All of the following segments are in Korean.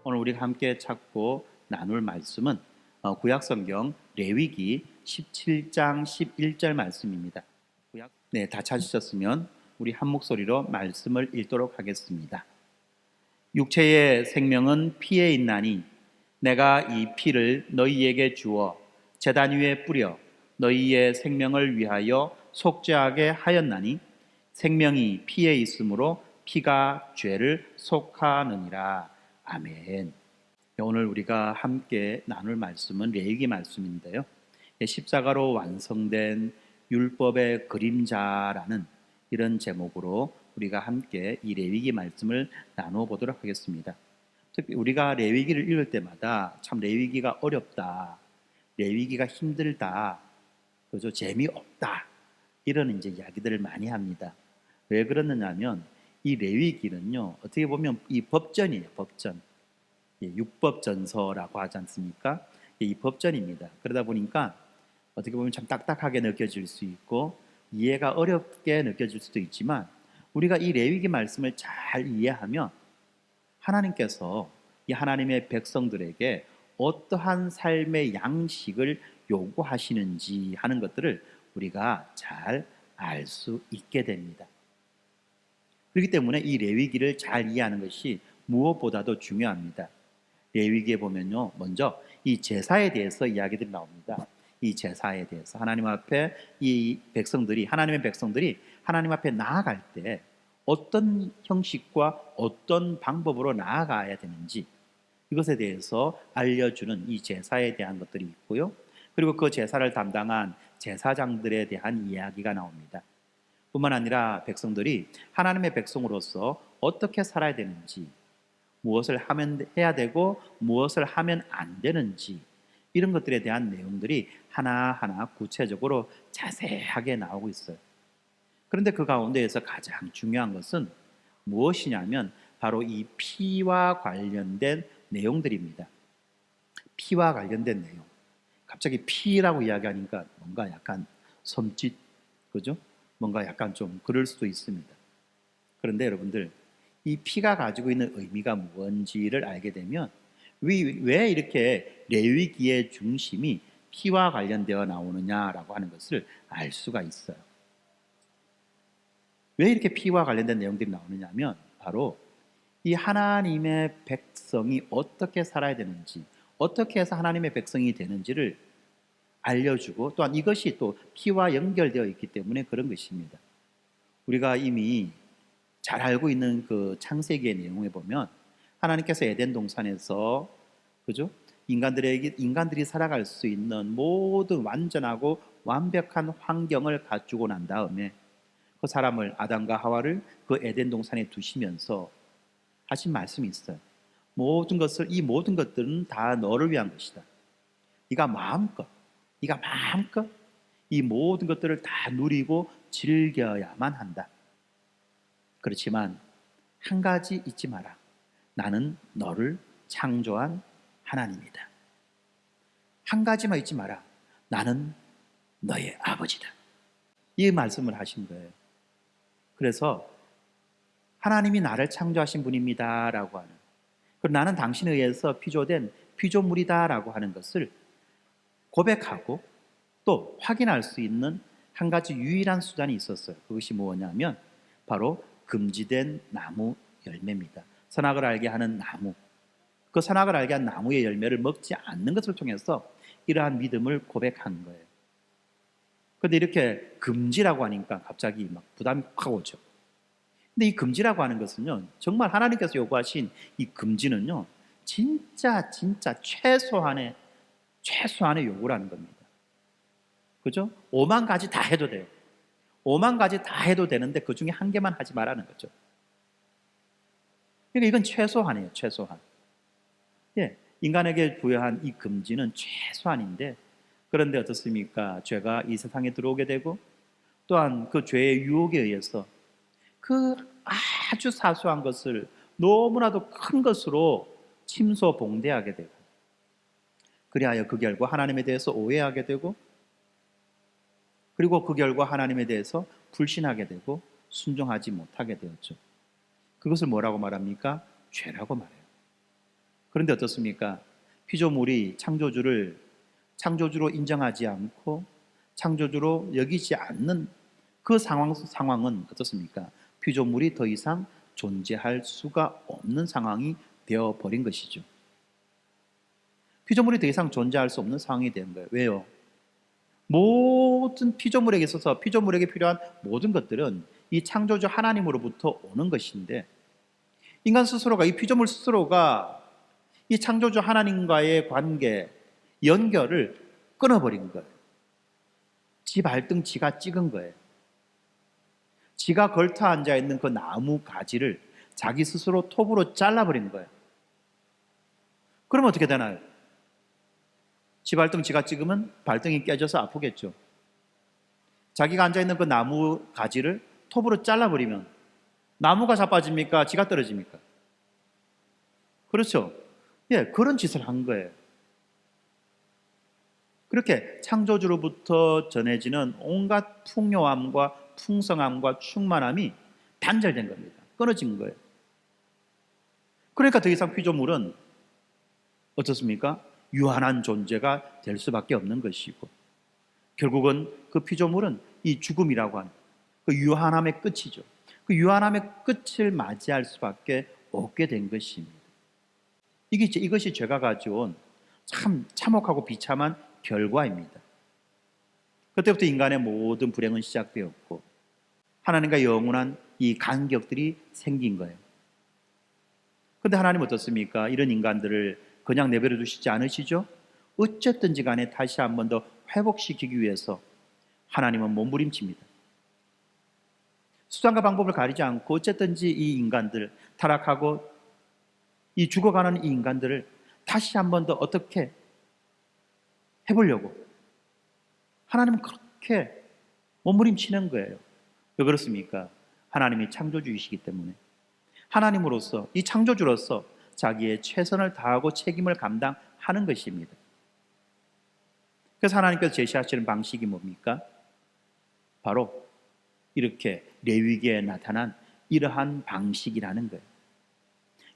오늘 우리가 함께 찾고 나눌 말씀은 구약성경 레위기 17장 11절 말씀입니다. 네, 다 찾으셨으면 우리 한 목소리로 말씀을 읽도록 하겠습니다. 육체의 생명은 피에 있나니 내가 이 피를 너희에게 주어 제단 위에 뿌려 너희의 생명을 위하여 속죄하게 하였나니 생명이 피에 있으므로 피가 죄를 속하느니라. 아멘. 오늘 우리가 함께 나눌 말씀은 레위기 말씀인데요, 십자가로 완성된 율법의 그림자라는 이런 제목으로 우리가 함께 이 레위기 말씀을 나누어 보도록 하겠습니다. 특히 우리가 레위기를 읽을 때마다 참 레위기가 어렵다, 레위기가 힘들다, 그죠? 재미없다, 이런 이제 이야기들을 많이 합니다. 왜 그러느냐면 이 레위기는요, 어떻게 보면 이 법전이에요. 법전. 율법전서라고 하지 않습니까? 이 법전입니다. 그러다 보니까 어떻게 보면 참 딱딱하게 느껴질 수 있고 이해가 어렵게 느껴질 수도 있지만, 우리가 이 레위기 말씀을 잘 이해하면 하나님께서 이 하나님의 백성들에게 어떠한 삶의 양식을 요구하시는지 하는 것들을 우리가 잘 알 수 있게 됩니다. 그렇기 때문에 이 레위기를 잘 이해하는 것이 무엇보다도 중요합니다. 레위기에 보면요, 먼저 이 제사에 대해서 이야기들이 나옵니다. 이 제사에 대해서 하나님 앞에 이 백성들이, 하나님의 백성들이 하나님 앞에 나아갈 때 어떤 형식과 어떤 방법으로 나아가야 되는지, 이것에 대해서 알려주는 이 제사에 대한 것들이 있고요, 그리고 그 제사를 담당한 제사장들에 대한 이야기가 나옵니다. 뿐만 아니라 백성들이 하나님의 백성으로서 어떻게 살아야 되는지, 무엇을 하면 해야 되고 무엇을 하면 안 되는지, 이런 것들에 대한 내용들이 하나하나 구체적으로 자세하게 나오고 있어요. 그런데 그 가운데에서 가장 중요한 것은 무엇이냐면 바로 이 피와 관련된 내용들입니다. 피와 관련된 내용. 갑자기 피라고 이야기하니까 뭔가 약간 섬찟, 그죠? 뭔가 약간 좀 그럴 수도 있습니다. 그런데 여러분들, 이 피가 가지고 있는 의미가 뭔지를 알게 되면 왜 이렇게 레위기의 중심이 피와 관련되어 나오느냐라고 하는 것을 알 수가 있어요. 왜 이렇게 피와 관련된 내용들이 나오느냐면 바로 이 하나님의 백성이 어떻게 살아야 되는지, 어떻게 해서 하나님의 백성이 되는지를 알려주고, 또한 이것이 또 피와 연결되어 있기 때문에 그런 것입니다. 우리가 이미 잘 알고 있는 그 창세기의 내용에 보면 하나님께서 에덴 동산에서, 그죠? 인간들이 살아갈 수 있는 모든 완전하고 완벽한 환경을 갖추고 난 다음에 그 사람을, 아담과 하와를 그 에덴 동산에 두시면서 하신 말씀이 있어요. 이 모든 것들은 다 너를 위한 것이다. 네가 마음껏 이 모든 것들을 다 누리고 즐겨야만 한다. 그렇지만 한 가지 잊지 마라. 나는 너를 창조한 하나님이다. 한 가지만 잊지 마라. 나는 너의 아버지다. 이 말씀을 하신 거예요. 그래서 하나님이 나를 창조하신 분입니다 라고 하는, 그리고 나는 당신에 의해서 피조된 피조물이다 라고 하는 것을 고백하고 또 확인할 수 있는 한 가지 유일한 수단이 있었어요. 그것이 뭐냐면 바로 금지된 나무 열매입니다. 선악을 알게 하는 나무, 그 선악을 알게 한 나무의 열매를 먹지 않는 것을 통해서 이러한 믿음을 고백한 거예요. 그런데 이렇게 금지라고 하니까 갑자기 막 부담이 확 오죠. 근데 이 금지라고 하는 것은요, 정말 하나님께서 요구하신 이 금지는요, 진짜 최소한의 요구라는 겁니다. 그죠? 5만 가지 다 해도 돼요. 5만 가지 다 해도 되는데 그 중에 한 개만 하지 말라는 거죠. 그러니까 이건 최소한이에요, 최소한. 예, 인간에게 부여한 이 금지는 최소한인데, 그런데 어떻습니까? 죄가 이 세상에 들어오게 되고, 또한 그 죄의 유혹에 의해서 그 아주 사소한 것을 너무나도 큰 것으로 침소봉대하게 되고, 그리하여 그 결과 하나님에 대해서 오해하게 되고, 그리고 그 결과 하나님에 대해서 불신하게 되고 순종하지 못하게 되었죠. 그것을 뭐라고 말합니까? 죄라고 말해요. 그런데 어떻습니까? 피조물이 창조주로 인정하지 않고 창조주로 여기지 않는 그 상황은 어떻습니까? 피조물이 더 이상 존재할 수가 없는 상황이 되어버린 것이죠. 피조물이 더 이상 존재할 수 없는 상황이 된 거예요. 왜요? 모든 피조물에게 있어서 피조물에게 필요한 모든 것들은 이 창조주 하나님으로부터 오는 것인데, 인간 스스로가, 이 피조물 스스로가 이 창조주 하나님과의 관계, 연결을 끊어버린 거예요. 지 발등 지가 찍은 거예요. 지가 걸터 앉아있는 그 나무 가지를 자기 스스로 톱으로 잘라버린 거예요. 그럼 어떻게 되나요? 지 발등 지가 찍으면 발등이 깨져서 아프겠죠. 자기가 앉아있는 그 나무 가지를 톱으로 잘라버리면 나무가 자빠집니까? 지가 떨어집니까? 그렇죠. 예, 그런 짓을 한 거예요. 그렇게 창조주로부터 전해지는 온갖 풍요함과 풍성함과 충만함이 단절된 겁니다. 끊어진 거예요. 그러니까 더 이상 피조물은 어떻습니까? 유한한 존재가 될 수밖에 없는 것이고, 결국은 그 피조물은 이 죽음이라고 하는 그 유한함의 끝이죠. 그 유한함의 끝을 맞이할 수밖에 없게 된 것입니다. 이것이 죄가 가져온 참 참혹하고 비참한 결과입니다. 그때부터 인간의 모든 불행은 시작되었고 하나님과 영원한 이 간격들이 생긴 거예요. 그런데 하나님 어떻습니까? 이런 인간들을 그냥 내버려 두시지 않으시죠? 어쨌든지 간에 다시 한 번 더 회복시키기 위해서 하나님은 몸부림칩니다. 수단과 방법을 가리지 않고 어쨌든지 이 인간들, 타락하고 이 죽어가는 이 인간들을 다시 한 번 더 어떻게 해보려고 하나님은 그렇게 몸부림치는 거예요. 왜 그렇습니까? 하나님이 창조주이시기 때문에, 하나님으로서, 이 창조주로서 자기의 최선을 다하고 책임을 감당하는 것입니다. 그래서 하나님께서 제시하시는 방식이 뭡니까? 바로 이렇게 레위기에 나타난 이러한 방식이라는 거예요.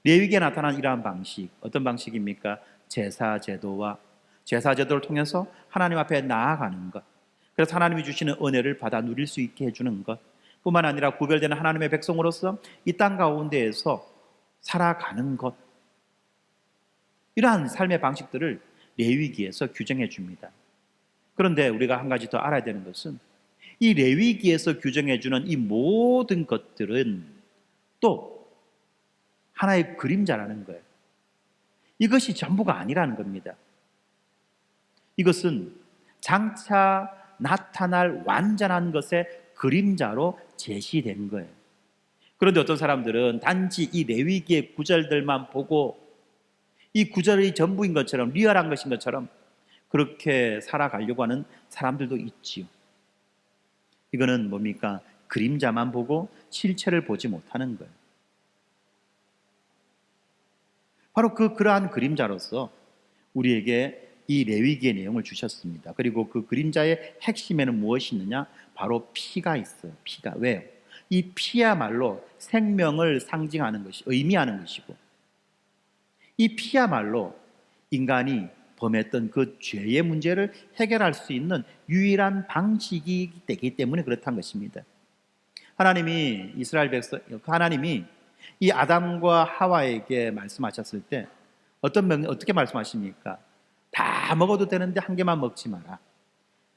레위기에 나타난 이러한 방식, 어떤 방식입니까? 제사제도와 제사제도를 통해서 하나님 앞에 나아가는 것, 그래서 하나님이 주시는 은혜를 받아 누릴 수 있게 해주는 것, 뿐만 아니라 구별되는 하나님의 백성으로서 이 땅 가운데에서 살아가는 것, 이러한 삶의 방식들을 레위기에서 규정해 줍니다. 그런데 우리가 한 가지 더 알아야 되는 것은 이 레위기에서 규정해 주는 이 모든 것들은 또 하나의 그림자라는 거예요. 이것이 전부가 아니라는 겁니다. 이것은 장차 나타날 완전한 것의 그림자로 제시된 거예요. 그런데 어떤 사람들은 단지 이 레위기의 구절들만 보고 이 구절이 전부인 것처럼, 리얼한 것인 것처럼 그렇게 살아가려고 하는 사람들도 있지요. 이거는 뭡니까? 그림자만 보고 실체를 보지 못하는 거예요. 바로 그러한 그림자로서 우리에게 이 레위기의 내용을 주셨습니다. 그리고 그 그림자의 핵심에는 무엇이 있느냐? 바로 피가 있어요. 피가. 왜요? 이 피야말로 생명을 상징하는 것이, 의미하는 것이고, 이 피야말로 인간이 범했던 그 죄의 문제를 해결할 수 있는 유일한 방식이 되기 때문에 그렇다는 것입니다. 하나님이 하나님이 이 아담과 하와에게 말씀하셨을 때 어떻게 말씀하십니까? 다 먹어도 되는데 한 개만 먹지 마라.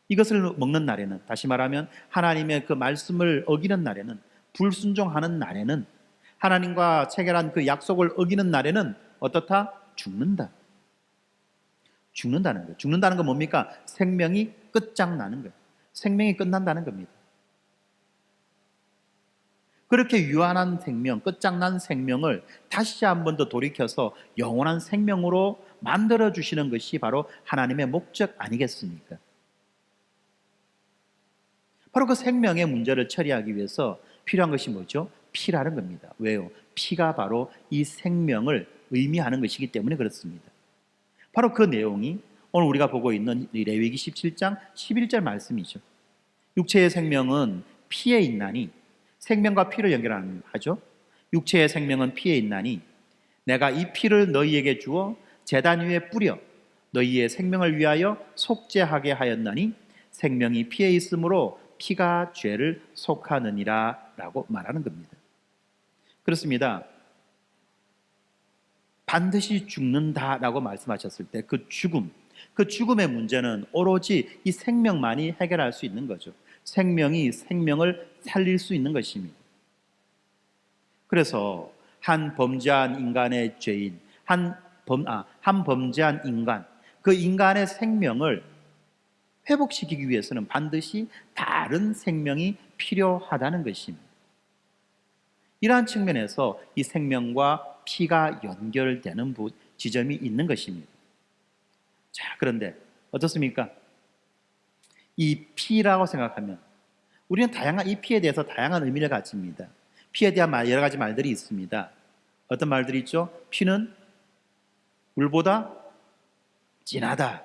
이것을 먹는 날에는, 다시 말하면 하나님의 그 말씀을 어기는 날에는, 불순종하는 날에는, 하나님과 체결한 그 약속을 어기는 날에는 어떻다? 죽는다. 죽는다는 거예요. 죽는다는 건 뭡니까? 생명이 끝장나는 거예요. 생명이 끝난다는 겁니다. 그렇게 유한한 생명, 끝장난 생명을 다시 한 번 더 돌이켜서 영원한 생명으로 만들어주시는 것이 바로 하나님의 목적 아니겠습니까? 바로 그 생명의 문제를 처리하기 위해서 필요한 것이 뭐죠? 피라는 겁니다. 왜요? 피가 바로 이 생명을 의미하는 것이기 때문에 그렇습니다. 바로 그 내용이 오늘 우리가 보고 있는 레위기 17장 11절 말씀이죠. 육체의 생명은 피에 있나니, 생명과 피를 연결하죠. 육체의 생명은 피에 있나니 내가 이 피를 너희에게 주어 제단 위에 뿌려 너희의 생명을 위하여 속죄하게 하였나니 생명이 피에 있으므로 피가 죄를 속하느니라 라고 말하는 겁니다. 그렇습니다. 반드시 죽는다라고 말씀하셨을 때 그 죽음의 문제는 오로지 이 생명만이 해결할 수 있는 거죠. 생명이 생명을 살릴 수 있는 것입니다. 그래서 한 범죄한 인간의 죄인, 한 범죄한 인간, 그 인간의 생명을 회복시키기 위해서는 반드시 다른 생명이 필요하다는 것입니다. 이러한 측면에서 이 생명과 피가 연결되는 지점이 있는 것입니다. 자, 그런데 어떻습니까? 이 피라고 생각하면 우리는 이 피에 대해서 다양한 의미를 가집니다. 피에 대한 여러 가지 말들이 있습니다. 어떤 말들이 있죠? 피는 물보다 진하다.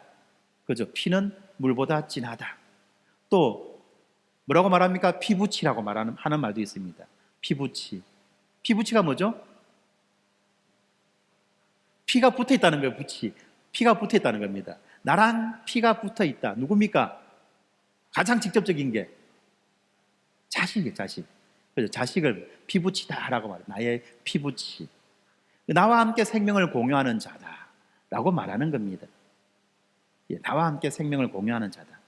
그죠? 피는 물보다 진하다. 또 뭐라고 말합니까? 피부치라고 하는 말도 있습니다. 피부치. 피부치가 뭐죠? 피가 붙어 있다는 거예요. 부치. 피가 붙어 있다는 겁니다. 나랑 피가 붙어 있다. 누굽니까? 가장 직접적인 게 자식이에요. 자식. 그래서 자식을 피부치다라고 말해요. 나의 피부치. 나와 함께 생명을 공유하는 자다라고 말하는 겁니다. 나와 함께 생명을 공유하는 자다.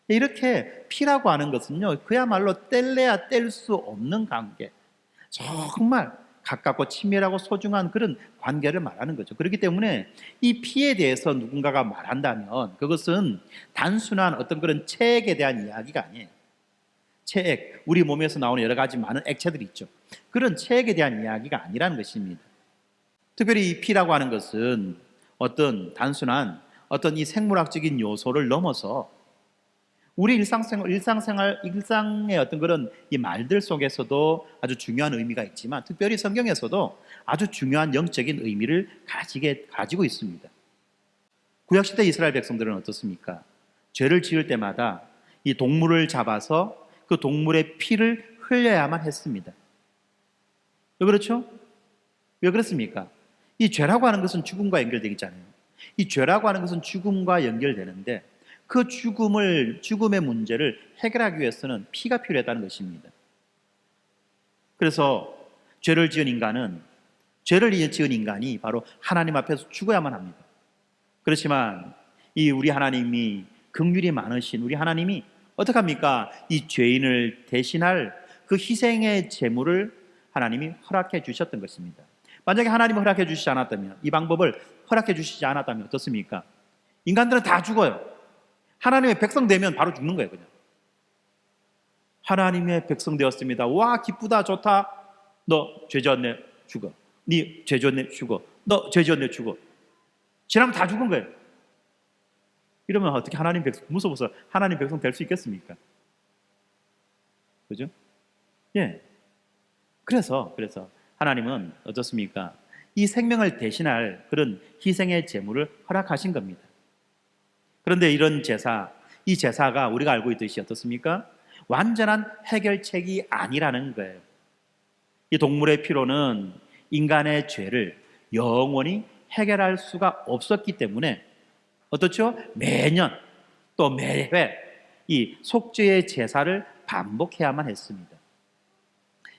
이렇게 피라고 하는 것은요, 그야말로 뗄래야 뗄 수 없는 관계, 정말 가깝고 친밀하고 소중한 그런 관계를 말하는 거죠. 그렇기 때문에 이 피에 대해서 누군가가 말한다면 그것은 단순한 어떤 그런 체액에 대한 이야기가 아니에요. 체액, 우리 몸에서 나오는 여러 가지 많은 액체들이 있죠. 그런 체액에 대한 이야기가 아니라는 것입니다. 특별히 이 피라고 하는 것은 어떤 단순한 어떤 이 생물학적인 요소를 넘어서 우리 일상의 어떤 그런 이 말들 속에서도 아주 중요한 의미가 있지만, 특별히 성경에서도 아주 중요한 영적인 의미를 가지고 있습니다. 구약시대 이스라엘 백성들은 어떻습니까? 죄를 지을 때마다 이 동물을 잡아서 그 동물의 피를 흘려야만 했습니다. 왜 그렇죠? 왜 그렇습니까? 이 죄라고 하는 것은 죽음과 연결되어 있잖아요. 이 죄라고 하는 것은 죽음과 연결되는데 그 죽음의 문제를 해결하기 위해서는 피가 필요했다는 것입니다. 그래서 죄를 지은 인간이 바로 하나님 앞에서 죽어야만 합니다. 그렇지만 이 우리 하나님이 긍휼이 많으신 우리 하나님이 어떻게 합니까? 이 죄인을 대신할 그 희생의 제물을 하나님이 허락해 주셨던 것입니다. 만약에 하나님이 허락해 주시지 않았다면, 이 방법을 허락해 주시지 않았다면 어떻습니까? 인간들은 다 죽어요. 하나님의 백성 되면 바로 죽는 거예요. 그냥 하나님의 백성 되었습니다. 와, 기쁘다, 좋다. 너 죄 지었네, 죽어. 네 죄 지었네, 죽어. 너 죄 지었네, 죽어. 지나면 다 죽은 거예요. 이러면 어떻게 하나님 백성, 무서워서 하나님 백성 될 수 있겠습니까? 그죠? 예. 그래서 하나님은 어떻습니까? 이 생명을 대신할 그런 희생의 제물을 허락하신 겁니다. 그런데 이 제사가 우리가 알고 있듯이 어떻습니까? 완전한 해결책이 아니라는 거예요. 이 동물의 피로는 인간의 죄를 영원히 해결할 수가 없었기 때문에 어떻죠? 매년 또 매회 이 속죄의 제사를 반복해야만 했습니다.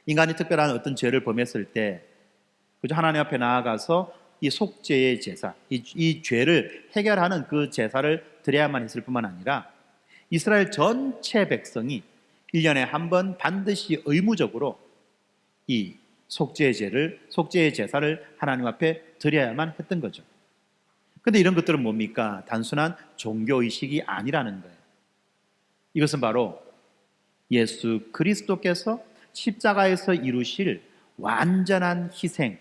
인간이 특별한 어떤 죄를 범했을 때 하나님 앞에 나아가서 이 속죄의 제사, 이 죄를 해결하는 그 제사를 드려야만 했을 뿐만 아니라 이스라엘 전체 백성이 1년에 한 번 반드시 의무적으로 이 속죄의 제사를 하나님 앞에 드려야만 했던 거죠. 그런데 이런 것들은 뭡니까? 단순한 종교의식이 아니라는 거예요. 이것은 바로 예수 그리스도께서 십자가에서 이루실 완전한 희생,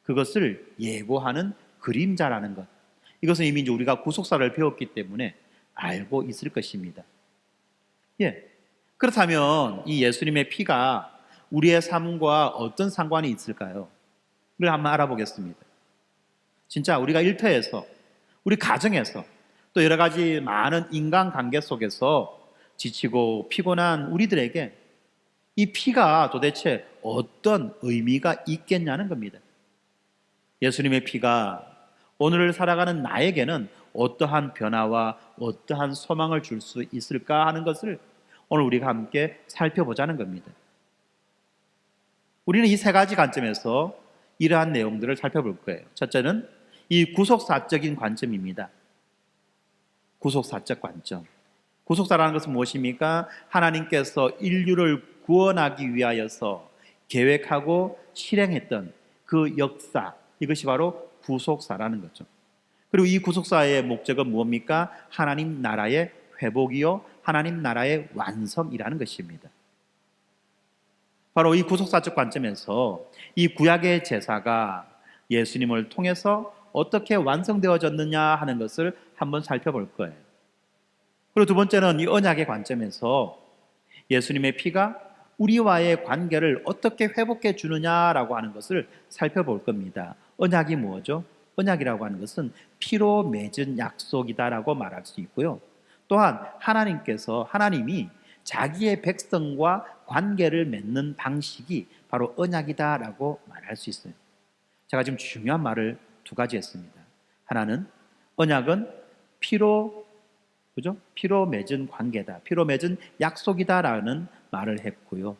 그것을 예고하는 그림자라는 것. 이것은 이미 우리가 구속사를 배웠기 때문에 알고 있을 것입니다. 예. 그렇다면 이 예수님의 피가 우리의 삶과 어떤 상관이 있을까요? 그걸 한번 알아보겠습니다. 진짜 우리가 일터에서, 우리 가정에서, 또 여러 가지 많은 인간관계 속에서 지치고 피곤한 우리들에게 이 피가 도대체 어떤 의미가 있겠냐는 겁니다. 예수님의 피가 오늘을 살아가는 나에게는 어떠한 변화와 어떠한 소망을 줄 수 있을까 하는 것을 오늘 우리가 함께 살펴보자는 겁니다. 우리는 이 세 가지 관점에서 이러한 내용들을 살펴볼 거예요. 첫째는 이 구속사적인 관점입니다. 구속사적 관점. 구속사라는 것은 무엇입니까? 하나님께서 인류를 구원하기 위하여서 계획하고 실행했던 그 역사, 이것이 바로 구속사라는 거죠. 그리고 이 구속사의 목적은 무엇입니까? 하나님 나라의 회복이요, 하나님 나라의 완성이라는 것입니다. 바로 이 구속사적 관점에서 이 구약의 제사가 예수님을 통해서 어떻게 완성되어졌느냐 하는 것을 한번 살펴볼 거예요. 그리고 두 번째는 이 언약의 관점에서 예수님의 피가 우리와의 관계를 어떻게 회복해 주느냐라고 하는 것을 살펴볼 겁니다. 언약이 뭐죠? 언약이라고 하는 것은 피로 맺은 약속이다라고 말할 수 있고요. 또한 하나님이 자기의 백성과 관계를 맺는 방식이 바로 언약이다라고 말할 수 있어요. 제가 지금 중요한 말을 두 가지 했습니다. 하나는 언약은 피로 맺은 관계다, 피로 맺은 약속이다라는 말을 했고요.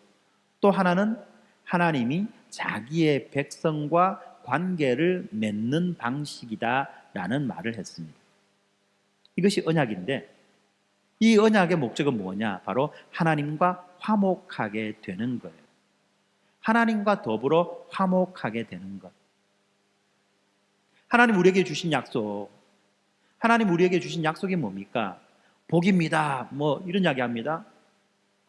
또 하나는 하나님이 자기의 백성과 관계를 맺는 방식이다라는 말을 했습니다. 이것이 언약인데 이 언약의 목적은 뭐냐? 바로 하나님과 화목하게 되는 거예요. 하나님과 더불어 화목하게 되는 것. 하나님 우리에게 주신 약속이 뭡니까? 복입니다. 뭐 이런 이야기 합니다.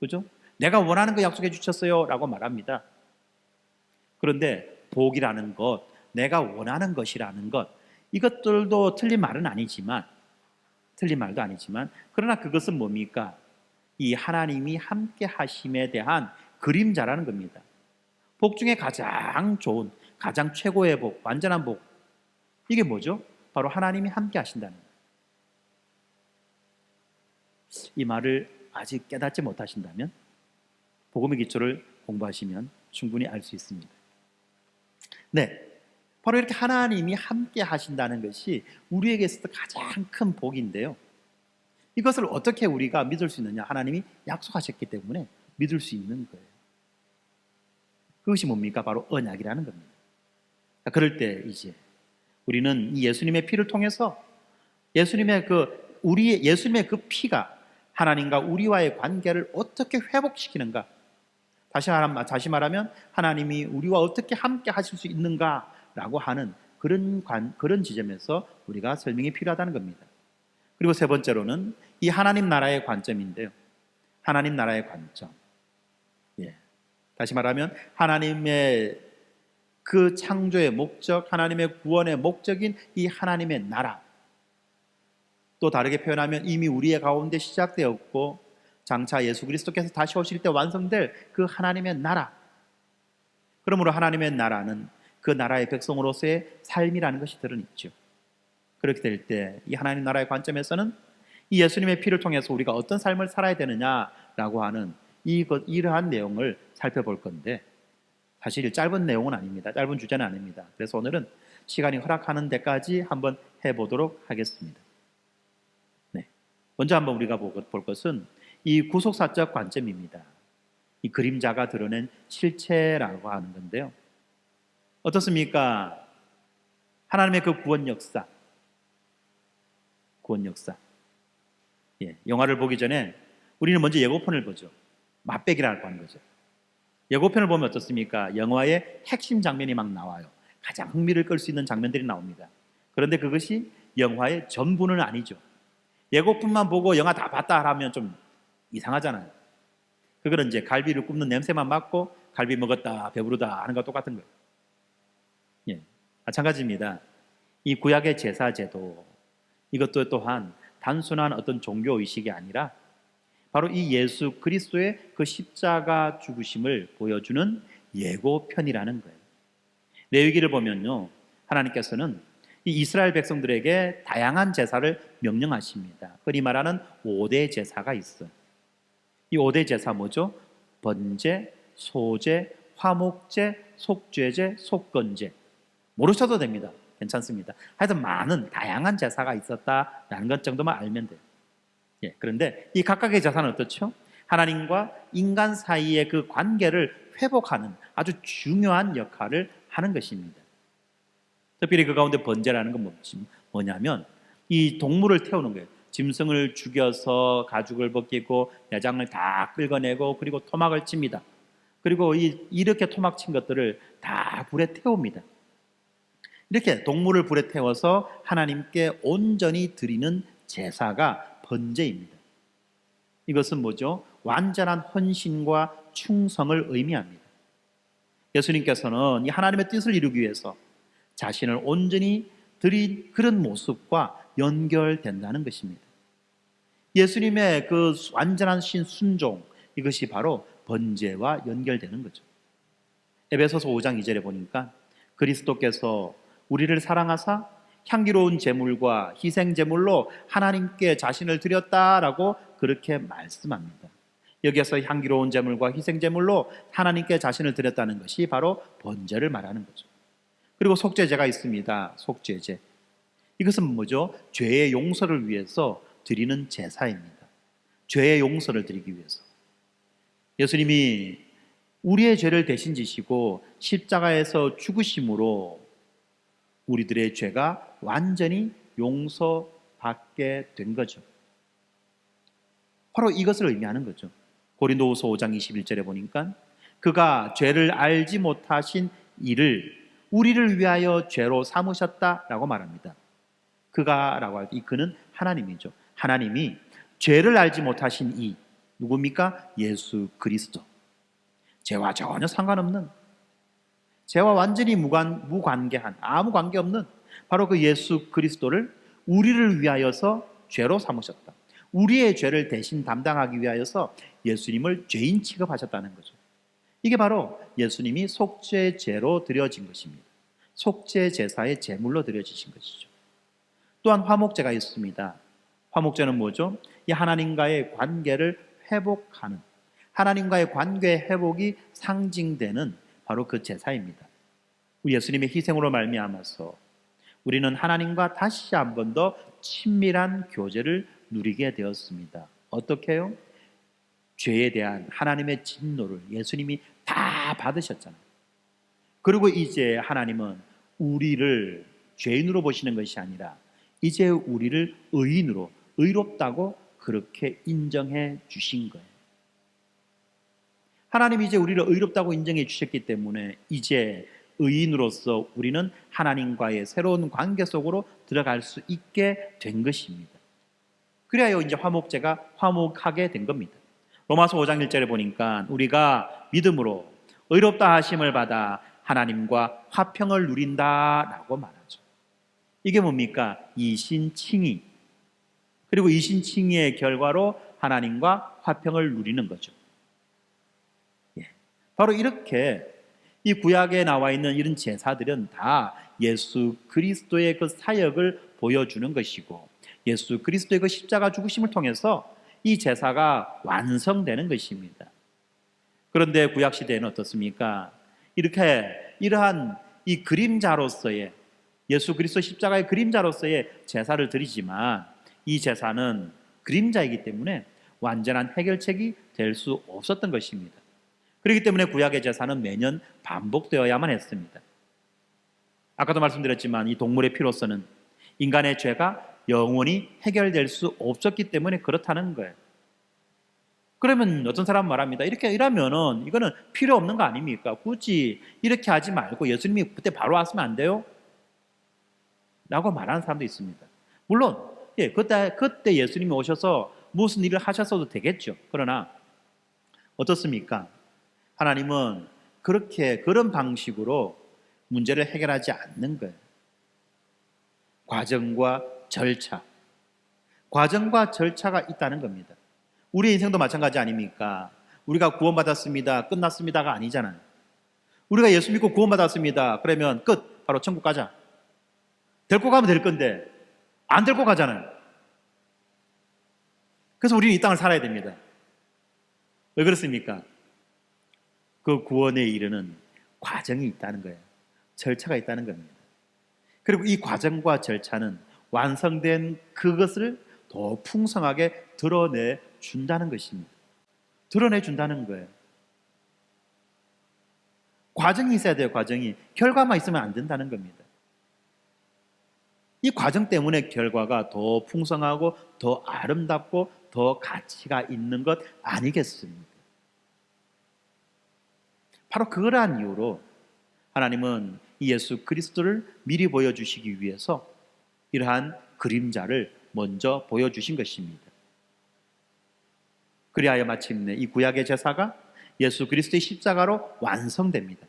그죠? 내가 원하는 거 약속해 주셨어요 라고 말합니다. 그런데 복이라는 것, 내가 원하는 것이라는 것, 이것들도 틀린 말도 아니지만 그러나 그것은 뭡니까? 이 하나님이 함께 하심에 대한 그림자라는 겁니다. 복 중에 가장 좋은, 가장 최고의 복, 완전한 복, 이게 뭐죠? 바로 하나님이 함께 하신다는 거예요. 이 말을 아직 깨닫지 못하신다면 복음의 기초를 공부하시면 충분히 알 수 있습니다. 네, 바로 이렇게 하나님이 함께 하신다는 것이 우리에게 있어서 가장 큰 복인데요. 이것을 어떻게 우리가 믿을 수 있느냐? 하나님이 약속하셨기 때문에 믿을 수 있는 거예요. 그것이 뭡니까? 바로 언약이라는 겁니다. 그럴 때 이제 우리는 이 예수님의 피를 통해서 예수님의 그 피가 하나님과 우리와의 관계를 어떻게 회복시키는가? 다시 말하면 하나님이 우리와 어떻게 함께 하실 수 있는가라고 하는 그런 지점에서 우리가 설명이 필요하다는 겁니다. 그리고 세 번째로는 이 하나님 나라의 관점인데요. 하나님 나라의 관점. 다시 말하면 하나님의 그 창조의 목적, 하나님의 구원의 목적인 이 하나님의 나라. 또 다르게 표현하면 이미 우리의 가운데 시작되었고 장차 예수 그리스도께서 다시 오실 때 완성될 그 하나님의 나라. 그러므로 하나님의 나라는 그 나라의 백성으로서의 삶이라는 것이 드러있죠. 그렇게 될 때 이 하나님 나라의 관점에서는 이 예수님의 피를 통해서 우리가 어떤 삶을 살아야 되느냐라고 하는 이러한 내용을 살펴볼 건데 사실 짧은 내용은 아닙니다. 짧은 주제는 아닙니다. 그래서 오늘은 시간이 허락하는 데까지 한번 해보도록 하겠습니다. 네, 먼저 한번 우리가 볼 것은 이 구속사적 관점입니다. 이 그림자가 드러낸 실체라고 하는 건데요. 어떻습니까? 하나님의 그 구원 역사. 영화를 보기 전에 우리는 먼저 예고편을 보죠. 맛배기라고 하는 거죠. 예고편을 보면 어떻습니까? 영화의 핵심 장면이 막 나와요. 가장 흥미를 끌 수 있는 장면들이 나옵니다. 그런데 그것이 영화의 전부는 아니죠. 예고편만 보고 영화 다 봤다 하면 좀 이상하잖아요. 그거는 이제 갈비를 굽는 냄새만 맡고 갈비 먹었다, 배부르다 하는 것과 똑같은 거예요. 마찬가지입니다. 이 구약의 제사제도, 이것도 또한 단순한 어떤 종교의식이 아니라 바로 이 예수 그리스도의 그 십자가 죽으심을 보여주는 예고편이라는 거예요. 레위기를 보면요, 하나님께서는 이 이스라엘 백성들에게 다양한 제사를 명령하십니다. 흔히 말하는 5대 제사가 있어요. 이 5대 제사 뭐죠? 번제, 소제, 화목제, 속죄제, 속건제. 모르셔도 됩니다. 괜찮습니다. 하여튼 많은 다양한 제사가 있었다라는 것 정도만 알면 돼요. 예, 그런데 이 각각의 제사는 어떻죠? 하나님과 인간 사이의 그 관계를 회복하는 아주 중요한 역할을 하는 것입니다. 특별히 그 가운데 번제라는 건 뭐냐면 이 동물을 태우는 거예요. 짐승을 죽여서 가죽을 벗기고 내장을 다 긁어내고 그리고 토막을 칩니다. 그리고 이렇게 토막 친 것들을 다 불에 태웁니다. 이렇게 동물을 불에 태워서 하나님께 온전히 드리는 제사가 번제입니다. 이것은 뭐죠? 완전한 헌신과 충성을 의미합니다. 예수님께서는 이 하나님의 뜻을 이루기 위해서 자신을 온전히 드린 그런 모습과 연결된다는 것입니다. 예수님의 그 완전한 순종, 이것이 바로 번제와 연결되는 거죠. 에베소서 5장 2절에 보니까 그리스도께서 우리를 사랑하사 향기로운 제물과 희생 제물로 하나님께 자신을 드렸다라고 그렇게 말씀합니다. 여기에서 향기로운 제물과 희생 제물로 하나님께 자신을 드렸다는 것이 바로 번제를 말하는 거죠. 그리고 속죄제가 있습니다. 속죄제. 이것은 뭐죠? 죄의 용서를 위해서 드리는 제사입니다. 죄의 용서를 드리기 위해서. 예수님이 우리의 죄를 대신 지시고 십자가에서 죽으심으로 우리들의 죄가 완전히 용서받게 된 거죠. 바로 이것을 의미하는 거죠. 고린도후서 5장 21절에 보니까 그가 죄를 알지 못하신 이를 우리를 위하여 죄로 삼으셨다라고 말합니다. 그가라고 할 때 이 그는 하나님이죠. 하나님이 죄를 알지 못하신 이 누굽니까? 예수 그리스도. 죄와 전혀 상관없는, 죄와 완전히 무관계한, 아무 관계없는 바로 그 예수 그리스도를 우리를 위하여서 죄로 삼으셨다. 우리의 죄를 대신 담당하기 위하여서 예수님을 죄인 취급하셨다는 거죠. 이게 바로 예수님이 속죄제로 드려진 것입니다. 속죄 제사의 제물로 드려지신 것이죠. 또한 화목제가 있습니다. 화목제는 뭐죠? 이 하나님과의 관계를 회복하는, 하나님과의 관계 회복이 상징되는 바로 그 제사입니다. 우리 예수님의 희생으로 말미암아서 우리는 하나님과 다시 한 번 더 친밀한 교제를 누리게 되었습니다. 어떻게요? 죄에 대한 하나님의 진노를 예수님이 다 받으셨잖아요. 그리고 이제 하나님은 우리를 죄인으로 보시는 것이 아니라 이제 우리를 의인으로, 의롭다고 그렇게 인정해 주신 거예요. 하나님이 이제 우리를 의롭다고 인정해 주셨기 때문에 이제 의인으로서 우리는 하나님과의 새로운 관계 속으로 들어갈 수 있게 된 것입니다. 그래야 이제 화목제가 화목하게 된 겁니다. 로마서 5장 1절에 보니까 우리가 믿음으로 의롭다 하심을 받아 하나님과 화평을 누린다라고 말하죠. 이게 뭡니까? 이신칭의. 그리고 이신칭의의 결과로 하나님과 화평을 누리는 거죠. 바로 이렇게 이 구약에 나와 있는 이런 제사들은 다 예수 그리스도의 그 사역을 보여주는 것이고 예수 그리스도의 그 십자가 죽으심을 통해서 이 제사가 완성되는 것입니다. 그런데 구약 시대에는 어떻습니까? 이러한 이 그림자로서의 예수 그리스도 십자가의 그림자로서의 제사를 드리지만 이 제사는 그림자이기 때문에 완전한 해결책이 될 수 없었던 것입니다. 그렇기 때문에 구약의 제사는 매년 반복되어야만 했습니다. 아까도 말씀드렸지만 이 동물의 피로서는 인간의 죄가 영원히 해결될 수 없었기 때문에 그렇다는 거예요. 그러면 어떤 사람은 말합니다. 이러면은 이거는 필요 없는 거 아닙니까? 굳이 이렇게 하지 말고 예수님이 그때 바로 왔으면 안 돼요? 라고 말하는 사람도 있습니다. 물론 그때 예수님이 오셔서 무슨 일을 하셨어도 되겠죠. 그러나 어떻습니까? 하나님은 그런 방식으로 문제를 해결하지 않는 거예요. 과정과 절차가 있다는 겁니다. 우리 인생도 마찬가지 아닙니까? 우리가 구원받았습니다, 끝났습니다가 아니잖아요. 우리가 예수 믿고 구원받았습니다, 그러면 끝, 바로 천국 가자. 데리고 가면 될 건데 안 데리고 가잖아요. 그래서 우리는 이 땅을 살아야 됩니다. 왜 그렇습니까? 그 구원에 이르는 과정이 있다는 거예요. 절차가 있다는 겁니다. 그리고 이 과정과 절차는 완성된 그것을 더 풍성하게 드러내 준다는 것입니다. 드러내 준다는 거예요. 과정이 있어야 돼요. 과정이. 결과만 있으면 안 된다는 겁니다. 이 과정 때문에 결과가 더 풍성하고 더 아름답고 더 가치가 있는 것 아니겠습니까? 바로 그러한 이유로 하나님은 이 예수 그리스도를 미리 보여주시기 위해서 이러한 그림자를 먼저 보여주신 것입니다. 그리하여 마침내 이 구약의 제사가 예수 그리스도의 십자가로 완성됩니다.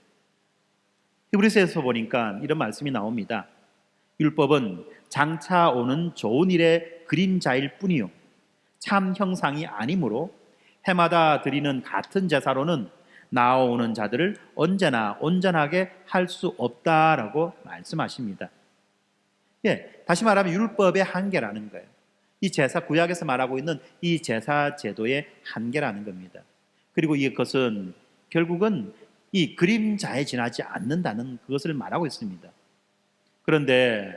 히브리서에서 보니까 이런 말씀이 나옵니다. 율법은 장차 오는 좋은 일의 그림자일 뿐이요 참 형상이 아니므로 해마다 드리는 같은 제사로는 나아오는 자들을 언제나 온전하게 할 수 없다라고 말씀하십니다. 다시 말하면 율법의 한계라는 거예요. 이 제사, 구약에서 말하고 있는 이 제사 제도의 한계라는 겁니다. 그리고 이것은 결국은 이 그림자에 지나지 않는다는 그것을 말하고 있습니다. 그런데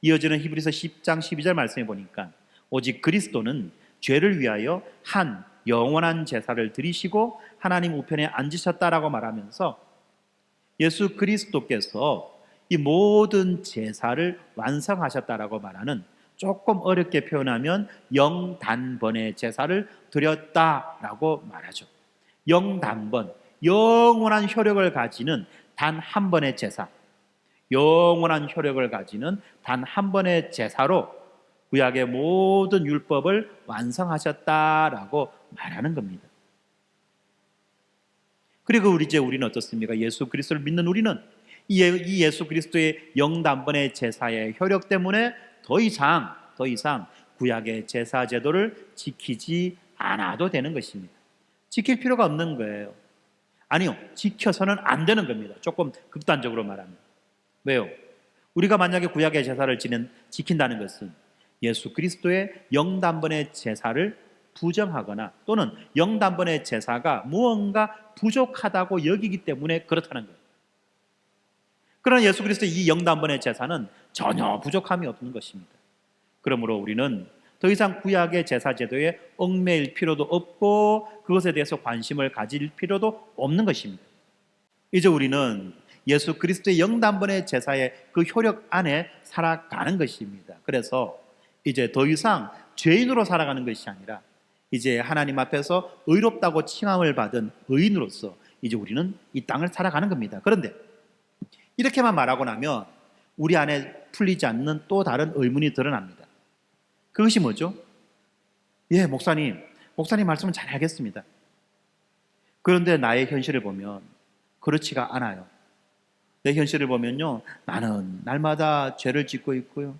이어지는 히브리서 10장 12절 말씀에 보니까 오직 그리스도는 죄를 위하여 한 영원한 제사를 드리시고 하나님 우편에 앉으셨다라고 말하면서 예수 그리스도께서 이 모든 제사를 완성하셨다라고 말하는, 조금 어렵게 표현하면 영단번의 제사를 드렸다라고 말하죠. 영단번, 영원한 효력을 가지는 단 한 번의 제사, 영원한 효력을 가지는 단 한 번의 제사로 구약의 모든 율법을 완성하셨다라고 말하는 겁니다. 그리고 우리는 어떻습니까? 예수 그리스도를 믿는 우리는 이 예수 그리스도의 영단번의 제사의 효력 때문에 더 이상 구약의 제사 제도를 지키지 않아도 되는 것입니다. 지킬 필요가 없는 거예요. 아니요, 지켜서는 안 되는 겁니다. 조금 극단적으로 말하면. 왜요? 우리가 만약에 구약의 제사를 지킨다는 것은 예수 그리스도의 영단번의 제사를 부정하거나 또는 영단번의 제사가 무언가 부족하다고 여기기 때문에 그렇다는 거예요. 그러나 예수 그리스도의 이 영단번의 제사는 전혀 부족함이 없는 것입니다. 그러므로 우리는 더 이상 구약의 제사 제도에 얽매일 필요도 없고 그것에 대해서 관심을 가질 필요도 없는 것입니다. 이제 우리는 예수 그리스도의 영단번의 제사의 그 효력 안에 살아가는 것입니다. 그래서 이제 더 이상 죄인으로 살아가는 것이 아니라 이제 하나님 앞에서 의롭다고 칭함을 받은 의인으로서 이제 우리는 이 땅을 살아가는 겁니다. 그런데 이렇게만 말하고 나면 우리 안에 풀리지 않는 또 다른 의문이 드러납니다. 그것이 뭐죠? 목사님 말씀은 잘 알겠습니다. 그런데 나의 현실을 보면 그렇지가 않아요. 내 현실을 보면요, 나는 날마다 죄를 짓고 있고요,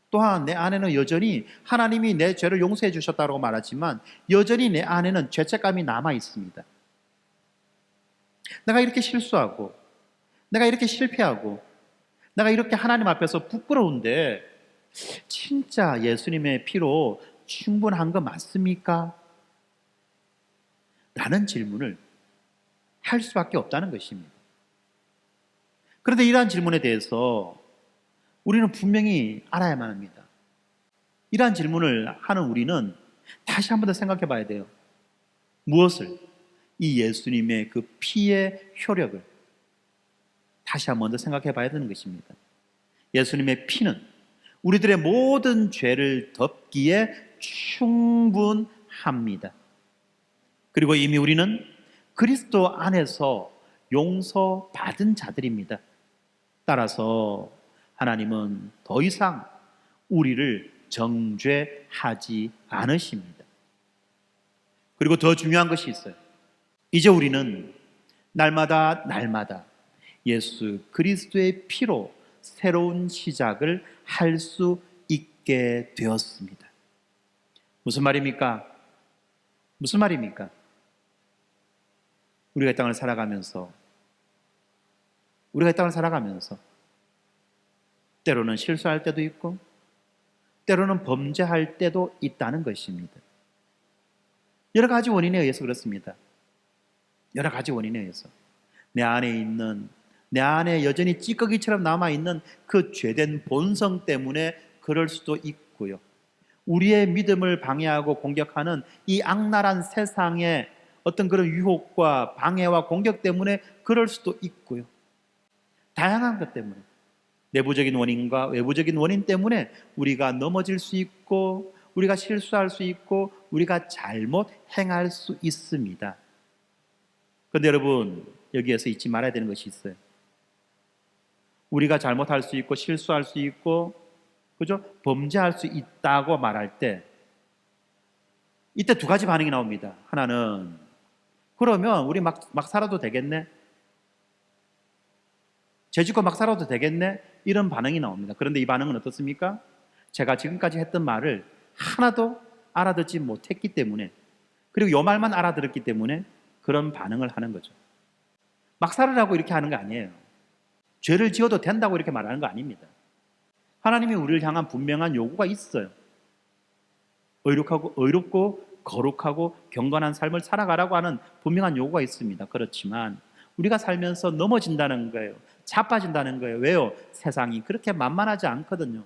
또한 내 안에는 여전히 하나님이 내 죄를 용서해 주셨다고 말하지만 여전히 내 안에는 죄책감이 남아 있습니다. 내가 이렇게 실수하고, 내가 이렇게 실패하고, 내가 이렇게 하나님 앞에서 부끄러운데 진짜 예수님의 피로 충분한 거 맞습니까? 라는 질문을 할 수밖에 없다는 것입니다. 그런데 이러한 질문에 대해서 우리는 분명히 알아야만 합니다. 이러한 질문을 하는 우리는 다시 한 번 더 생각해 봐야 돼요. 무엇을? 이 예수님의 그 피의 효력을 다시 한 번 더 생각해 봐야 되는 것입니다. 예수님의 피는 우리들의 모든 죄를 덮기에 충분합니다. 그리고 이미 우리는 그리스도 안에서 용서받은 자들입니다. 따라서 하나님은 더 이상 우리를 정죄하지 않으십니다. 그리고 더 중요한 것이 있어요. 이제 우리는 날마다 예수 그리스도의 피로 새로운 시작을 할 수 있게 되었습니다. 무슨 말입니까? 우리가 이 땅을 살아가면서 때로는 실수할 때도 있고 때로는 범죄할 때도 있다는 것입니다. 여러 가지 원인에 의해서 그렇습니다. 여러 가지 원인에 의해서 내 안에 있는 내 안에 여전히 찌꺼기처럼 남아있는 그 죄된 본성 때문에 그럴 수도 있고요. 우리의 믿음을 방해하고 공격하는 이 악랄한 세상의 어떤 그런 유혹과 방해와 공격 때문에 그럴 수도 있고요. 다양한 것 때문에, 내부적인 원인과 외부적인 원인 때문에 우리가 넘어질 수 있고, 우리가 실수할 수 있고, 우리가 잘못 행할 수 있습니다. 그런데 여러분, 여기에서 잊지 말아야 되는 것이 있어요. 우리가 잘못할 수 있고 실수할 수 있고, 그죠? 범죄할 수 있다고 말할 때 이때 두 가지 반응이 나옵니다. 하나는, 그러면 우리 막 살아도 되겠네? 죄짓고 막 살아도 되겠네? 이런 반응이 나옵니다. 그런데 이 반응은 어떻습니까? 제가 지금까지 했던 말을 하나도 알아듣지 못했기 때문에, 그리고 요 말만 알아들었기 때문에 그런 반응을 하는 거죠. 막 살으라고 이렇게 하는 거 아니에요. 죄를 지어도 된다고 이렇게 말하는 거 아닙니다. 하나님이 우리를 향한 분명한 요구가 있어요. 의롭고 거룩하고 경건한 삶을 살아가라고 하는 분명한 요구가 있습니다. 그렇지만 우리가 살면서 넘어진다는 거예요. 자빠진다는 거예요. 왜요? 세상이 그렇게 만만하지 않거든요.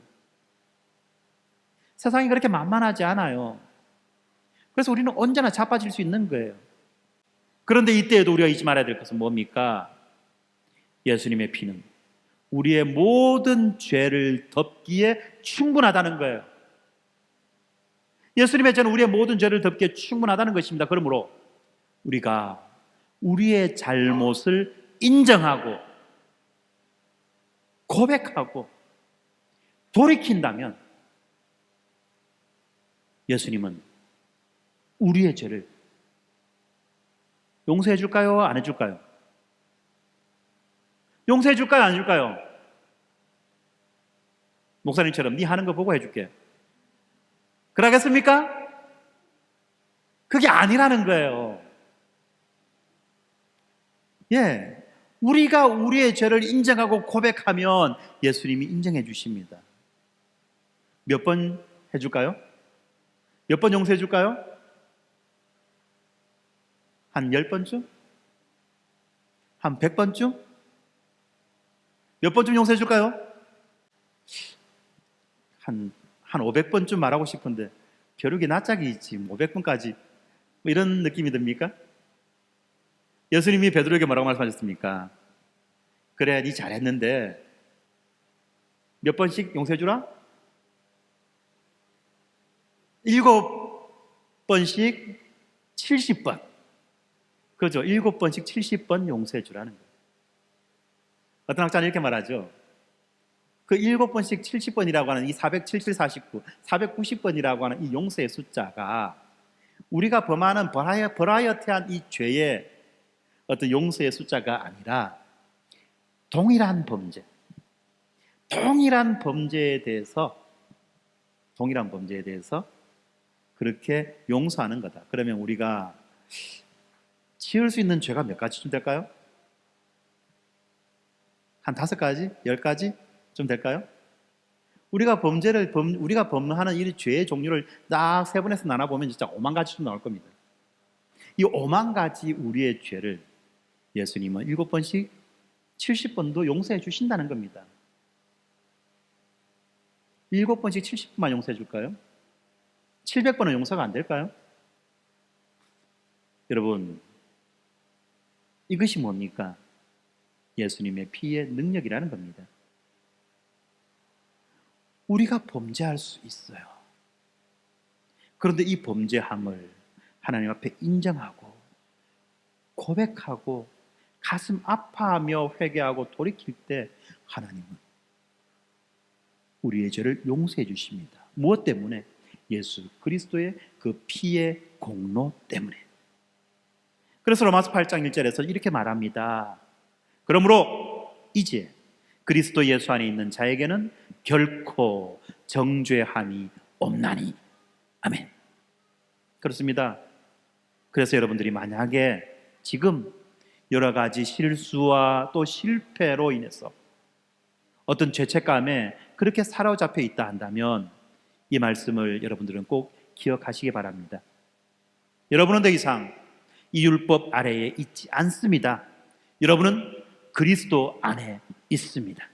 세상이 그렇게 만만하지 않아요. 그래서 우리는 언제나 자빠질 수 있는 거예요. 그런데 이때에도 우리가 잊지 말아야 될 것은 뭡니까? 예수님의 피는 우리의 모든 죄를 덮기에 충분하다는 거예요. 예수님의 죄는 우리의 모든 죄를 덮기에 충분하다는 것입니다. 그러므로 우리가 우리의 잘못을 인정하고 고백하고 돌이킨다면 예수님은 우리의 죄를 용서해 줄까요? 안 해줄까요? 용서해 줄까요? 안 해줄까요? 목사님처럼 네 하는 거 보고 해줄게. 그러겠습니까? 그게 아니라는 거예요. 예, 우리가 우리의 죄를 인정하고 고백하면 예수님이 인정해 주십니다. 몇 번 해줄까요? 몇 번 용서해 줄까요? 한 10번쯤? 한 100번쯤? 몇 번쯤 용서해 줄까요? 한 500번쯤 말하고 싶은데 벼룩이 낯짝이 있지 500번까지 뭐 이런 느낌이 듭니까? 예수님이 베드로에게 뭐라고 말씀하셨습니까? 그래, 네 잘했는데 몇 번씩 용서해 주라? 7번씩 70번. 그죠? 7번씩 70번 용서해 주라는 거예요. 어떤 학자는 이렇게 말하죠. 그 7번씩 70번이라고 하는 이 477, 49, 490번이라고 하는 이 용서의 숫자가 우리가 범하는 버라이어티한 이 죄의 어떤 용서의 숫자가 아니라 동일한 범죄에 대해서 그렇게 용서하는 거다. 그러면 우리가 지을 수 있는 죄가 몇 가지쯤 될까요? 한 5가지? 10가지? 좀 될까요? 우리가 범하는 이 죄의 종류를 딱 세분해서 나눠보면 진짜 5만 가지쯤 나올 겁니다. 이 5만 가지 우리의 죄를 예수님은 7번씩 70번도 용서해 주신다는 겁니다. 7번씩 70번만 용서해 줄까요? 700번은 용서가 안 될까요? 여러분, 이것이 뭡니까? 예수님의 피의 능력이라는 겁니다. 우리가 범죄할 수 있어요. 그런데 이 범죄함을 하나님 앞에 인정하고 고백하고 가슴 아파하며 회개하고 돌이킬 때 하나님은 우리의 죄를 용서해 주십니다. 무엇 때문에? 예수 그리스도의 그 피의 공로 때문에. 그래서 로마서 8장 1절에서 이렇게 말합니다. 그러므로 이제 그리스도 예수 안에 있는 자에게는 결코 정죄함이 없나니. 아멘. 그렇습니다. 그래서 여러분들이 만약에 지금 여러 가지 실수와 또 실패로 인해서 어떤 죄책감에 그렇게 사로잡혀 있다 한다면 이 말씀을 여러분들은 꼭 기억하시기 바랍니다. 여러분은 더 이상 이 율법 아래에 있지 않습니다. 여러분은 그리스도 안에 있습니다.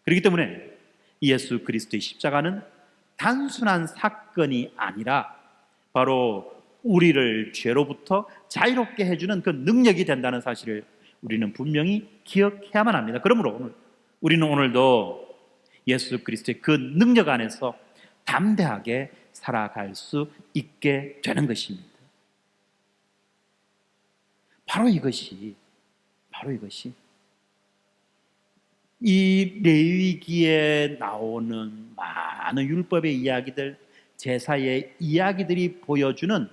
그렇기 때문에 예수 그리스도의 십자가는 단순한 사건이 아니라 바로 우리를 죄로부터 자유롭게 해주는 그 능력이 된다는 사실을 우리는 분명히 기억해야만 합니다. 그러므로 우리는 오늘도 예수 그리스도의 그 능력 안에서 담대하게 살아갈 수 있게 되는 것입니다. 바로 이것이 이 레위기에 나오는 많은 율법의 이야기들, 제사의 이야기들이 보여주는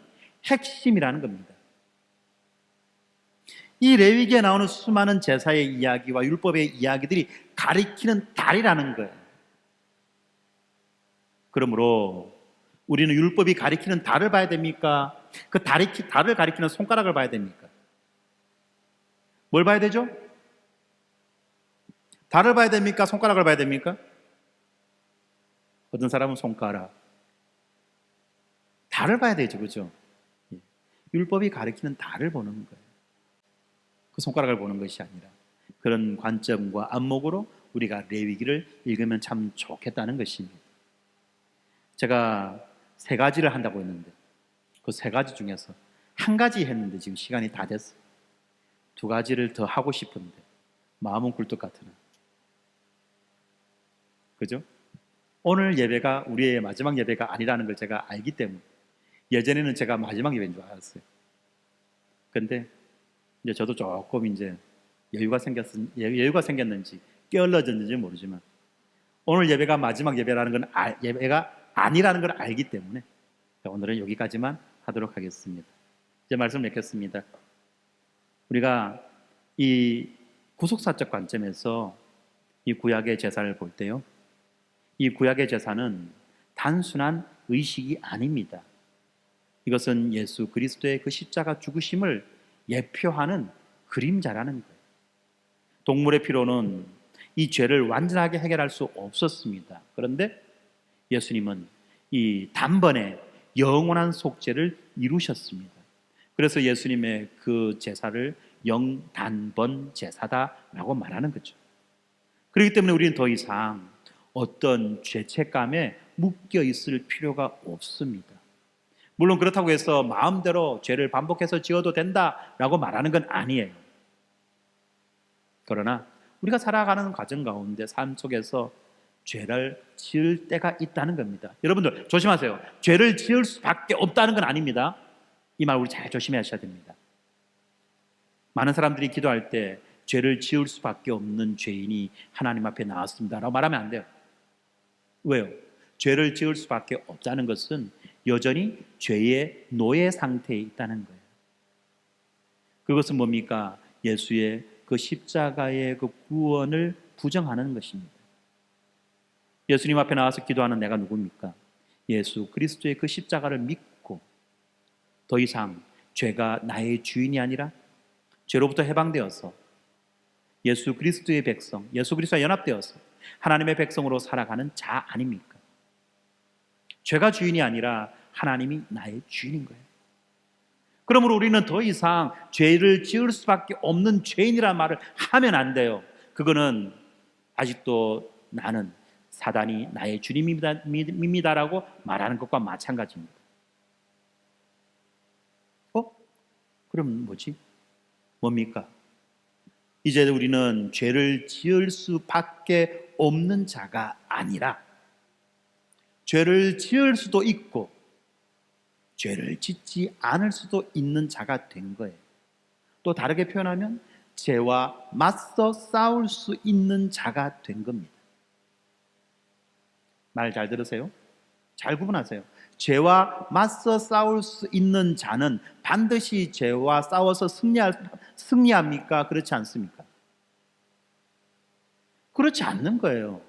핵심이라는 겁니다. 이 레위기에 나오는 수많은 제사의 이야기와 율법의 이야기들이 가리키는 달이라는 거예요. 그러므로 우리는 율법이 가리키는 달을 봐야 됩니까? 그 달을 가리키는 손가락을 봐야 됩니까? 뭘 봐야 되죠? 달을 봐야 됩니까? 손가락을 봐야 됩니까? 어떤 사람은 손가락, 달을 봐야 되죠, 그렇죠? 율법이 가리키는 달을 보는 거예요. 그 손가락을 보는 것이 아니라 그런 관점과 안목으로 우리가 레위기를 읽으면 참 좋겠다는 것입니다. 제가 3가지를 한다고 했는데 그 3가지 중에서 1가지 했는데 지금 시간이 다 됐어요. 2가지를 더 하고 싶은데 마음은 굴뚝 같으나, 그죠? 오늘 예배가 우리의 마지막 예배가 아니라는 걸 제가 알기 때문에, 예전에는 제가 마지막 예배인 줄 알았어요. 근데 이제 저도 조금 이제 여유가 생겼는지 게을러졌는지 모르지만 오늘 예배가 마지막 예배라는 건 예배가 아니라는 걸 알기 때문에 오늘은 여기까지만 하도록 하겠습니다. 이제 말씀 맺겠습니다. 우리가 이 구속사적 관점에서 이 구약의 제사를 볼 때요, 이 구약의 제사는 단순한 의식이 아닙니다. 이것은 예수 그리스도의 그 십자가 죽으심을 예표하는 그림자라는 거예요. 동물의 피로는 이 죄를 완전하게 해결할 수 없었습니다. 그런데 예수님은 이 단번에 영원한 속죄를 이루셨습니다. 그래서 예수님의 그 제사를 영단번 제사다라고 말하는 거죠. 그렇기 때문에 우리는 더 이상 어떤 죄책감에 묶여 있을 필요가 없습니다. 물론 그렇다고 해서 마음대로 죄를 반복해서 지어도 된다라고 말하는 건 아니에요. 그러나 우리가 살아가는 과정 가운데 삶 속에서 죄를 지을 때가 있다는 겁니다. 여러분들 조심하세요. 죄를 지을 수밖에 없다는 건 아닙니다. 이 말 우리 잘 조심하셔야 됩니다. 많은 사람들이 기도할 때 죄를 지을 수밖에 없는 죄인이 하나님 앞에 나왔습니다 라고 말하면 안 돼요. 왜요? 죄를 지을 수밖에 없다는 것은 여전히 죄의 노예 상태에 있다는 거예요. 그것은 뭡니까? 예수의 그 십자가의 그 구원을 부정하는 것입니다. 예수님 앞에 나와서 기도하는 내가 누굽니까? 예수 그리스도의 그 십자가를 믿고 더 이상 죄가 나의 주인이 아니라 죄로부터 해방되어서 예수 그리스도의 백성, 예수 그리스도와 연합되어서 하나님의 백성으로 살아가는 자 아닙니까? 죄가 주인이 아니라 하나님이 나의 주인인 거예요. 그러므로 우리는 더 이상 죄를 지을 수밖에 없는 죄인이라는 말을 하면 안 돼요. 그거는 아직도 나는 사단이 나의 주님입니다라고 말하는 것과 마찬가지입니다. 그럼 뭡니까? 이제 우리는 죄를 지을 수밖에 없는 자가 아니라 죄를 지을 수도 있고 죄를 짓지 않을 수도 있는 자가 된 거예요. 또 다르게 표현하면 죄와 맞서 싸울 수 있는 자가 된 겁니다. 말 잘 들으세요. 잘 구분하세요. 죄와 맞서 싸울 수 있는 자는 반드시 죄와 싸워서 승리합니까? 그렇지 않습니까? 그렇지 않는 거예요.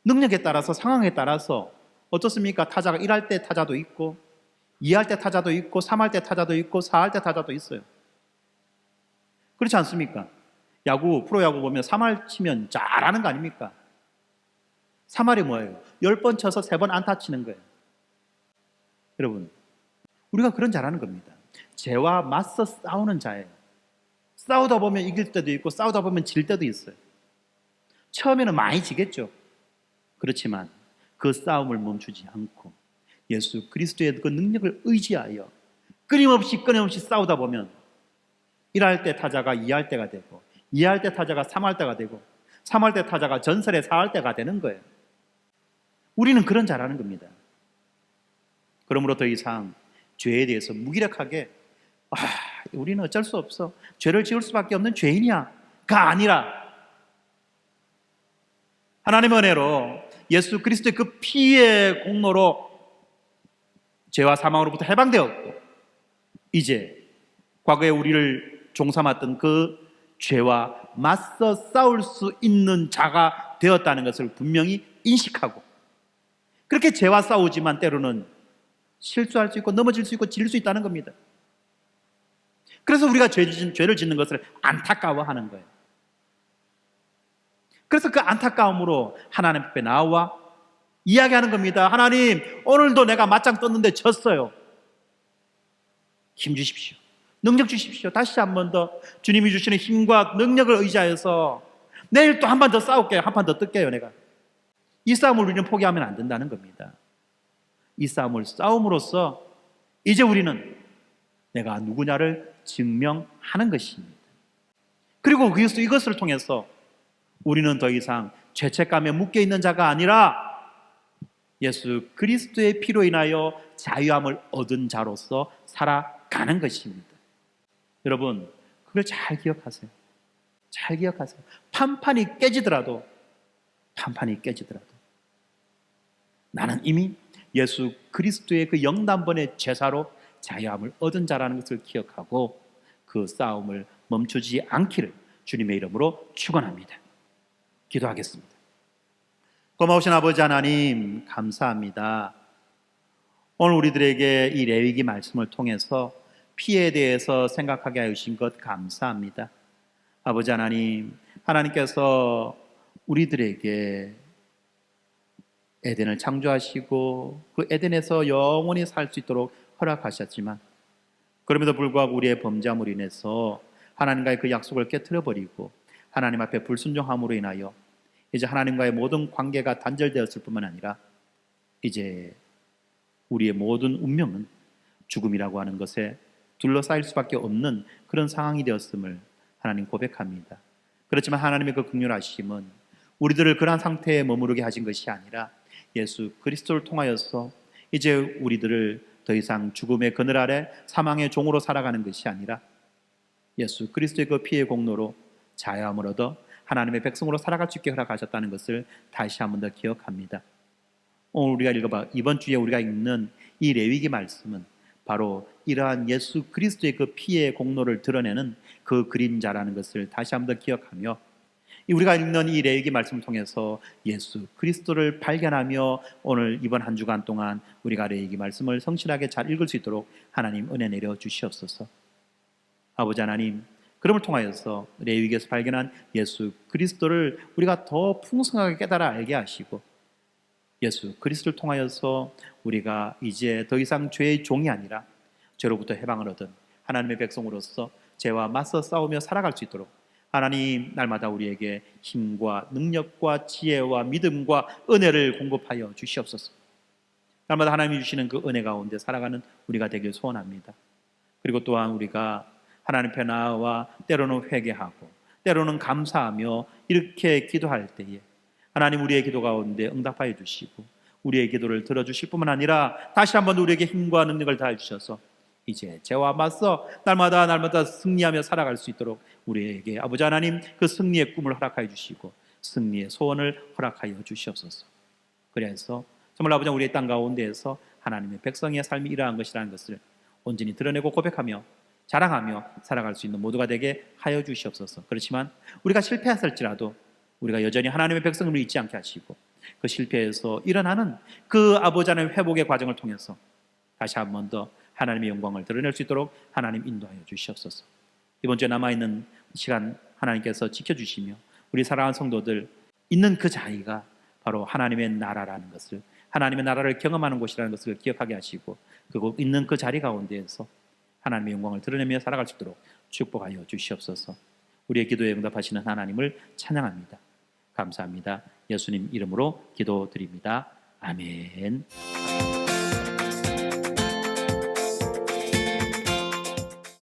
능력에 따라서, 상황에 따라서 어떻습니까? 타자가 1할 때 타자도 있고 2할 때 타자도 있고 3할 때 타자도 있고 4할 때 타자도 있어요. 그렇지 않습니까? 프로야구 보면 3할 치면 잘하는 거 아닙니까? 3할이 뭐예요? 10번 쳐서 3번 안타 치는 거예요. 여러분, 우리가 그런 잘하는 겁니다. 죄와 맞서 싸우는 자예요. 싸우다 보면 이길 때도 있고 싸우다 보면 질 때도 있어요. 처음에는 많이 지겠죠. 그렇지만 그 싸움을 멈추지 않고 예수 그리스도의 그 능력을 의지하여 끊임없이 싸우다 보면 1할 때 타자가 2할 때가 되고 2할 때 타자가 3할 때가 되고 3할 때 타자가 전설의 4할 때가 되는 거예요. 우리는 그런 잘하는 겁니다. 그러므로 더 이상 죄에 대해서 무기력하게 우리는 어쩔 수 없어, 죄를 지을 수밖에 없는 죄인이야 가 아니라 하나님의 은혜로 예수 그리스도의 그 피의 공로로 죄와 사망으로부터 해방되었고 이제 과거에 우리를 종삼았던 그 죄와 맞서 싸울 수 있는 자가 되었다는 것을 분명히 인식하고 그렇게 죄와 싸우지만 때로는 실수할 수 있고 넘어질 수 있고 질 수 있다는 겁니다. 그래서 우리가 죄를 짓는 것을 안타까워하는 거예요. 그래서 그 안타까움으로 하나님 앞에 나와 이야기하는 겁니다. 하나님, 오늘도 내가 맞짱 떴는데 졌어요. 힘 주십시오. 능력 주십시오. 다시 한 번 더 주님이 주시는 힘과 능력을 의지하여서 내일 또 한 번 더 싸울게요. 한 판 더 뜰게요. 내가 이 싸움을 우리는 포기하면 안 된다는 겁니다. 이 싸움을 싸움으로써 이제 우리는 내가 누구냐를 증명하는 것입니다. 그리고 이것을 통해서 우리는 더 이상 죄책감에 묶여있는 자가 아니라 예수 그리스도의 피로 인하여 자유함을 얻은 자로서 살아가는 것입니다. 여러분, 그걸 잘 기억하세요. 잘 기억하세요. 판판이 깨지더라도 나는 이미 예수 그리스도의 그 영단번의 제사로 자유함을 얻은 자라는 것을 기억하고 그 싸움을 멈추지 않기를 주님의 이름으로 축원합니다. 기도하겠습니다. 고마우신 아버지 하나님, 감사합니다. 오늘 우리들에게 이 레위기 말씀을 통해서 피에 대해서 생각하게 하신 것 감사합니다. 아버지 하나님, 하나님께서 우리들에게 에덴을 창조하시고 그 에덴에서 영원히 살 수 있도록 허락하셨지만 그럼에도 불구하고 우리의 범죄함으로 인해서 하나님과의 그 약속을 깨트려버리고 하나님 앞에 불순종함으로 인하여 이제 하나님과의 모든 관계가 단절되었을 뿐만 아니라 이제 우리의 모든 운명은 죽음이라고 하는 것에 둘러싸일 수밖에 없는 그런 상황이 되었음을 하나님 고백합니다. 그렇지만 하나님의 그 긍휼하심은 우리들을 그러한 상태에 머무르게 하신 것이 아니라 예수 그리스도를 통하여서 이제 우리들을 더 이상 죽음의 그늘 아래 사망의 종으로 살아가는 것이 아니라 예수 그리스도의 그 피의 공로로 자유함을 얻어 하나님의 백성으로 살아갈 수 있게 허락하셨다는 것을 다시 한 번 더 기억합니다. 오늘 우리가 이번 주에 우리가 읽는 이 레위기 말씀은 바로 이러한 예수 그리스도의 그 피의 공로를 드러내는 그 그림자라는 것을 다시 한 번 더 기억하며 우리가 읽는 이 레위기 말씀을 통해서 예수 그리스도를 발견하며 오늘 이번 한 주간 동안 우리가 레위기 말씀을 성실하게 잘 읽을 수 있도록 하나님 은혜 내려 주시옵소서. 아버지 하나님, 그럼을 통하여서 레위기에서 발견한 예수 그리스도를 우리가 더 풍성하게 깨달아 알게 하시고 예수 그리스도를 통하여서 우리가 이제 더 이상 죄의 종이 아니라 죄로부터 해방을 얻은 하나님의 백성으로서 죄와 맞서 싸우며 살아갈 수 있도록 하나님 날마다 우리에게 힘과 능력과 지혜와 믿음과 은혜를 공급하여 주시옵소서. 날마다 하나님이 주시는 그 은혜 가운데 살아가는 우리가 되길 소원합니다. 그리고 또한 우리가 하나님 앞에 나와 때로는 회개하고 때로는 감사하며 이렇게 기도할 때에 하나님 우리의 기도 가운데 응답하여 주시고 우리의 기도를 들어주실 뿐만 아니라 다시 한번 우리에게 힘과 능력을 다해 주셔서 이제 죄와 맞서 날마다 승리하며 살아갈 수 있도록 우리에게 아버지 하나님 그 승리의 꿈을 허락하여 주시고 승리의 소원을 허락하여 주시옵소서. 그래서 정말 아버지 우리의 땅 가운데에서 하나님의 백성의 삶이 이러한 것이라는 것을 온전히 드러내고 고백하며 자랑하며 살아갈 수 있는 모두가 되게 하여 주시옵소서. 그렇지만 우리가 실패했을지라도 우리가 여전히 하나님의 백성을 잊지 않게 하시고 그 실패에서 일어나는 그 아버지 하나님의 회복의 과정을 통해서 다시 한 번 더 하나님의 영광을 드러낼 수 있도록 하나님 인도하여 주시옵소서. 이번 주에 남아있는 시간 하나님께서 지켜주시며 우리 사랑하는 성도들 있는 그 자리가 바로 하나님의 나라라는 것을 하나님의 나라를 경험하는 곳이라는 것을 기억하게 하시고 그곳 있는 그 자리 가운데에서 하나님의 영광을 드러내며 살아갈 수 있도록 축복하여 주시옵소서. 우리의 기도에 응답하시는 하나님을 찬양합니다. 감사합니다. 예수님 이름으로 기도드립니다. 아멘.